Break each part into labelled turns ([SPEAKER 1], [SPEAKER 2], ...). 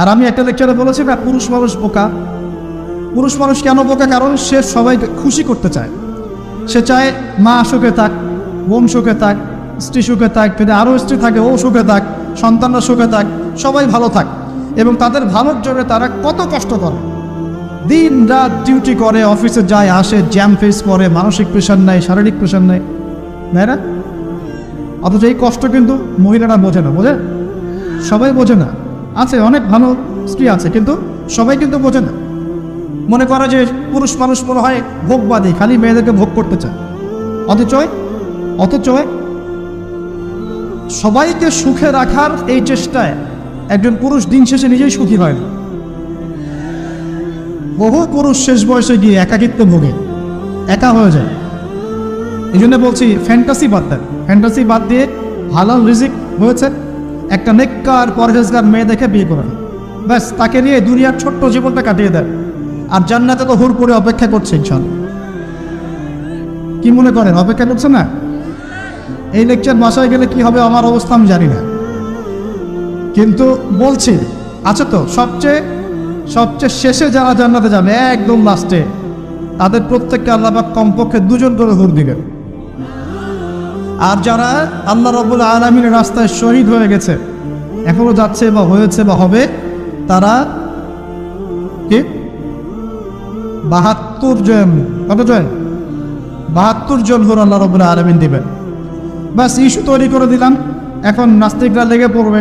[SPEAKER 1] আর আমি একটা লেকচারে বলেছি না, পুরুষ মানুষ বোকা। পুরুষ মানুষ কেন বোকা? কারণ সে সবাইকে খুশি করতে চায়। সে চায় মা সুখে থাক, বোন সুখে থাক, স্ত্রী সুখে থাক, যদি আরও স্ত্রী থাকে ও সুখে থাক, সন্তানরা সুখে থাক, সবাই ভালো থাক। এবং তাদের ভালোর জন্য তারা কত কষ্ট করে, দিন রাত ডিউটি করে, অফিসে যায় আসে, জ্যাম ফেস করে, মানসিক প্রেশার নেয়, শারীরিক প্রেশার নেয়, তাই না? অথচ এই কষ্ট কিন্তু মহিলারা বোঝে না। বোঝে? সবাই বোঝে না। আছে অনেক ভালো স্ত্রী আছে, কিন্তু সবাই কিন্তু বোঝে না। মনে করে যে পুরুষ মানুষ মনে হয় ভোগবাদী, খালি মেয়েদেরকে ভোগ করতে চায়। অথচ সবাইকে সুখে রাখার এই চেষ্টায় একজন পুরুষ দিন শেষে নিজেই সুখী হয় না। বহু পুরুষ শেষ বয়সে গিয়ে একাকিত্ব ভোগে, একা হয়ে যায়। এই জন্য বলছি ফ্যান্টাসি বাদ দেন। ফ্যান্টাসি বাদ দিয়ে হালাল রিজিক হয়েছে, একটা নেককার পরহেজগার মেয়ে দেখে বিয়ে করেন, ব্যাস তাকে নিয়ে দুনিয়ার ছোট্ট জীবনটা কাটিয়ে দেন। আর জান্নাতে তো হুর করে অপেক্ষা করছে ইনশাআল্লাহ। কি মনে করেন অপেক্ষা করছে না? এই লেকচার বাসায় গেলে কি হবে আমার অবস্থা আমি জানি না, কিন্তু বলছি আছে তো সবচেয়ে শেষে যারা জান্নাতে যাবে, একদম লাস্টে, তাদের প্রত্যেককে আল্লাহ পাক কমপক্ষে 2 জন করে হুর দিবেন। আর যারা আল্লাহ রাব্বুল আলামিনের রাস্তায় শহীদ হয়ে গেছে, এখনো যাচ্ছে বা হয়েছে বা হবে, তারা কি 72 জন, কত জন? 72 জন হুর আল্লাহ রাব্বুল আলামিন দিবেন। বাস ইস্যু তৈরি করে দিলাম, এখন নাস্তিকরা লেগে পড়বে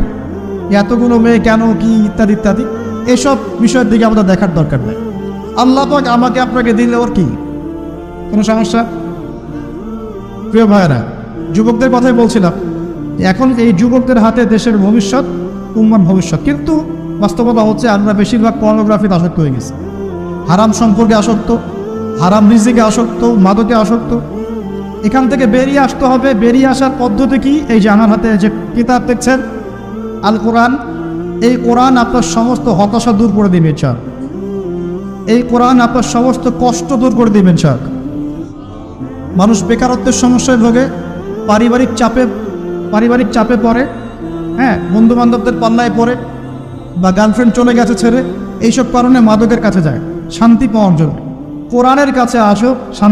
[SPEAKER 1] এতগুলো মেয়ে কেন, কি ইত্যাদি ইত্যাদি। এসব বিষয়ের দিকে আমাদের দেখার দরকার নেই। আল্লাহ পাক আমাকে আপনাকে দিলে ওর কি কোনো সমস্যা? প্রিয় ভাইয়েরা, যুবকদের কথাই বলছিলাম, এখন এই যুবকদের হাতে দেশের ভবিষ্যৎ, উম্মার ভবিষ্যৎ। কিন্তু বাস্তবতা হচ্ছে আমরা বেশিরভাগ পর্নোগ্রাফিতে আসক্ত হয়ে গেছি, হারাম সম্পর্কে আসক্ত, হারাম রিজিকে আসক্ত, মাদকে আসক্ত। এখান থেকে বেরিয়ে আসতে হবে। বেরিয়ে আসার পদ্ধতি কি? এই যে আমার হাতে যে কিতাব দেখছেন, আল কোরআন, এই কোরআন আপনার সমস্ত হতাশা দূর করে দিবে চাক। এই কোরআন আপনার সমস্ত কষ্ট দূর করে দিবেন চাক। মানুষ বেকারত্বের সমস্যায় ভোগে, পারিবারিক চাপে পড়ে, হ্যাঁ, বন্ধু বান্ধবদের পাল্লায় পড়ে, বা গার্লফ্রেন্ড চলে গেছে ছেড়ে, এইসব কারণে মাদকের কাছে যায় শান্তি পাওয়ার জন্য। কোরআনের কাছে আসো, শান্তি